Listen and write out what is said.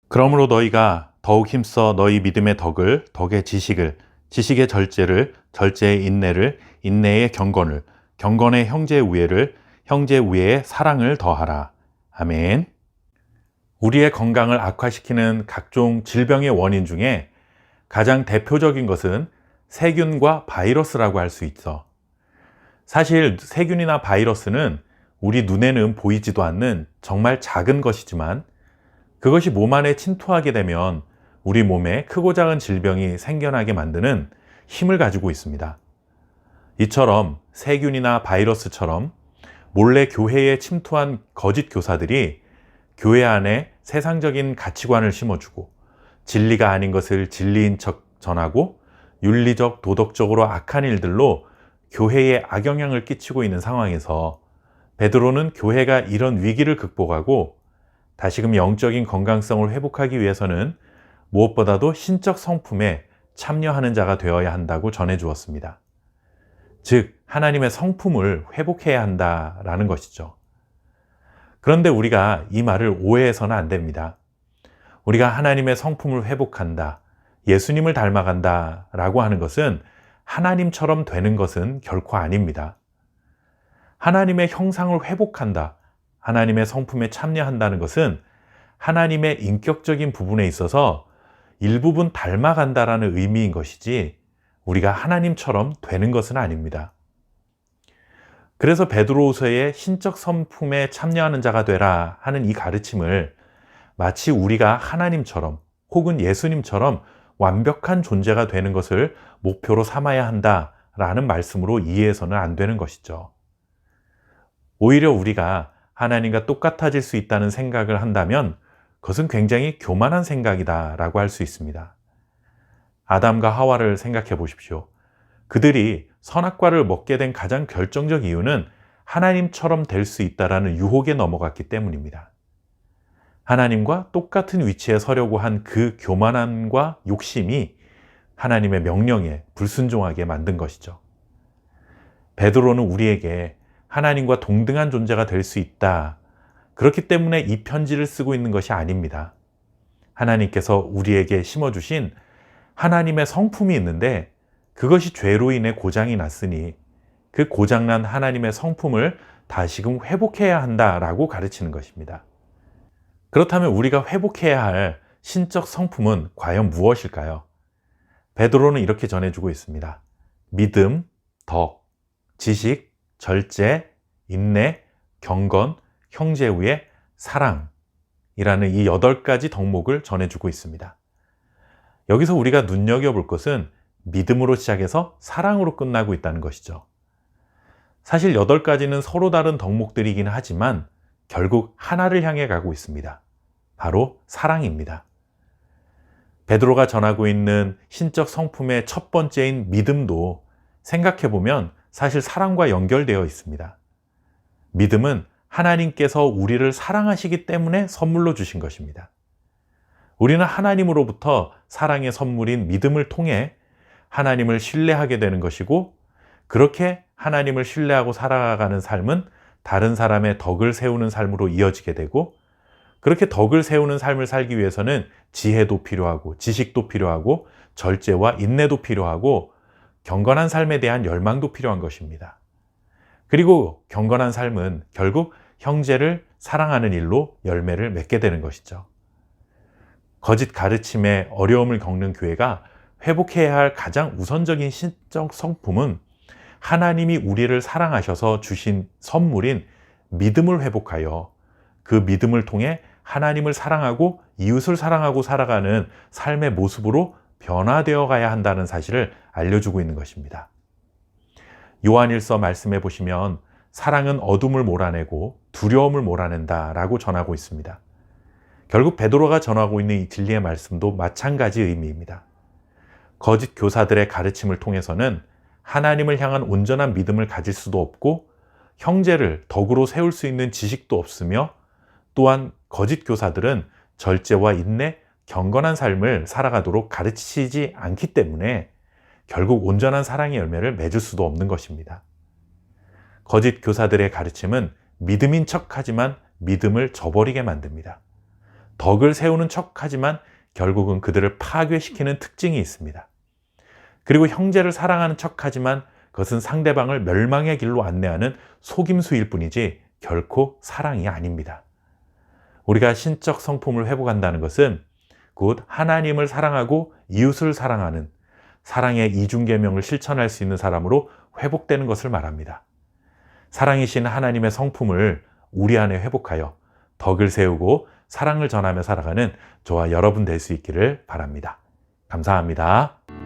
그러므로 너희가 더욱 힘써 너희 믿음의 덕을, 덕의 지식을, 지식의 절제를, 절제의 인내를, 인내의 경건을, 경건의 형제 우애를, 형제 우애의 사랑을 더하라. 아멘. 우리의 건강을 악화시키는 각종 질병의 원인 중에 가장 대표적인 것은 세균과 바이러스라고 할 수 있어. 사실 세균이나 바이러스는 우리 눈에는 보이지도 않는 정말 작은 것이지만 그것이 몸 안에 침투하게 되면 우리 몸에 크고 작은 질병이 생겨나게 만드는 힘을 가지고 있습니다. 이처럼 세균이나 바이러스처럼 몰래 교회에 침투한 거짓 교사들이 교회 안에 세상적인 가치관을 심어주고 진리가 아닌 것을 진리인 척 전하고 윤리적, 도덕적으로 악한 일들로 교회에 악영향을 끼치고 있는 상황에서 베드로는 교회가 이런 위기를 극복하고 다시금 영적인 건강성을 회복하기 위해서는 무엇보다도 신적 성품에 참여하는 자가 되어야 한다고 전해주었습니다. 즉, 하나님의 성품을 회복해야 한다라는 것이죠. 그런데 우리가 이 말을 오해해서는 안 됩니다. 우리가 하나님의 성품을 회복한다, 예수님을 닮아간다 라고 하는 것은 하나님처럼 되는 것은 결코 아닙니다. 하나님의 형상을 회복한다, 하나님의 성품에 참여한다는 것은 하나님의 인격적인 부분에 있어서 일부분 닮아간다라는 의미인 것이지 우리가 하나님처럼 되는 것은 아닙니다. 그래서 베드로후서의 신적 성품에 참여하는 자가 되라 하는 이 가르침을 마치 우리가 하나님처럼 혹은 예수님처럼 완벽한 존재가 되는 것을 목표로 삼아야 한다라는 말씀으로 이해해서는 안 되는 것이죠. 오히려 우리가 하나님과 똑같아질 수 있다는 생각을 한다면 그것은 굉장히 교만한 생각이다라고 할 수 있습니다. 아담과 하와를 생각해 보십시오. 그들이 선악과를 먹게 된 가장 결정적 이유는 하나님처럼 될 수 있다라는 유혹에 넘어갔기 때문입니다. 하나님과 똑같은 위치에 서려고 한 그 교만함과 욕심이 하나님의 명령에 불순종하게 만든 것이죠. 베드로는 우리에게 하나님과 동등한 존재가 될 수 있다. 그렇기 때문에 이 편지를 쓰고 있는 것이 아닙니다. 하나님께서 우리에게 심어주신 하나님의 성품이 있는데 그것이 죄로 인해 고장이 났으니 그 고장난 하나님의 성품을 다시금 회복해야 한다라고 가르치는 것입니다. 그렇다면 우리가 회복해야 할 신적 성품은 과연 무엇일까요? 베드로는 이렇게 전해주고 있습니다. 믿음, 덕, 지식, 절제, 인내, 경건, 형제우애, 사랑이라는 이 8가지 덕목을 전해주고 있습니다. 여기서 우리가 눈여겨볼 것은 믿음으로 시작해서 사랑으로 끝나고 있다는 것이죠. 사실 8가지는 서로 다른 덕목들이긴 하지만 결국 하나를 향해 가고 있습니다. 바로 사랑입니다. 베드로가 전하고 있는 신적 성품의 첫 번째인 믿음도 생각해보면 사실 사랑과 연결되어 있습니다. 믿음은 하나님께서 우리를 사랑하시기 때문에 선물로 주신 것입니다. 우리는 하나님으로부터 사랑의 선물인 믿음을 통해 하나님을 신뢰하게 되는 것이고 그렇게 하나님을 신뢰하고 살아가는 삶은 다른 사람의 덕을 세우는 삶으로 이어지게 되고 그렇게 덕을 세우는 삶을 살기 위해서는 지혜도 필요하고 지식도 필요하고 절제와 인내도 필요하고 경건한 삶에 대한 열망도 필요한 것입니다. 그리고 경건한 삶은 결국 형제를 사랑하는 일로 열매를 맺게 되는 것이죠. 거짓 가르침에 어려움을 겪는 교회가 회복해야 할 가장 우선적인 신적 성품은 하나님이 우리를 사랑하셔서 주신 선물인 믿음을 회복하여 그 믿음을 통해 하나님을 사랑하고 이웃을 사랑하고 살아가는 삶의 모습으로 변화되어 가야 한다는 사실을 알려주고 있는 것입니다. 요한일서 말씀해 보시면 사랑은 어둠을 몰아내고 두려움을 몰아낸다 라고 전하고 있습니다. 결국 베드로가 전하고 있는 이 진리의 말씀도 마찬가지 의미입니다. 거짓 교사들의 가르침을 통해서는 하나님을 향한 온전한 믿음을 가질 수도 없고 형제를 덕으로 세울 수 있는 지식도 없으며 또한 거짓 교사들은 절제와 인내, 경건한 삶을 살아가도록 가르치지 않기 때문에 결국 온전한 사랑의 열매를 맺을 수도 없는 것입니다. 거짓 교사들의 가르침은 믿음인 척하지만 믿음을 저버리게 만듭니다. 덕을 세우는 척하지만 결국은 그들을 파괴시키는 특징이 있습니다. 그리고 형제를 사랑하는 척하지만 그것은 상대방을 멸망의 길로 안내하는 속임수일 뿐이지 결코 사랑이 아닙니다. 우리가 신적 성품을 회복한다는 것은 곧 하나님을 사랑하고 이웃을 사랑하는 사랑의 이중계명을 실천할 수 있는 사람으로 회복되는 것을 말합니다. 사랑이신 하나님의 성품을 우리 안에 회복하여 덕을 세우고 사랑을 전하며 살아가는 저와 여러분 될 수 있기를 바랍니다. 감사합니다.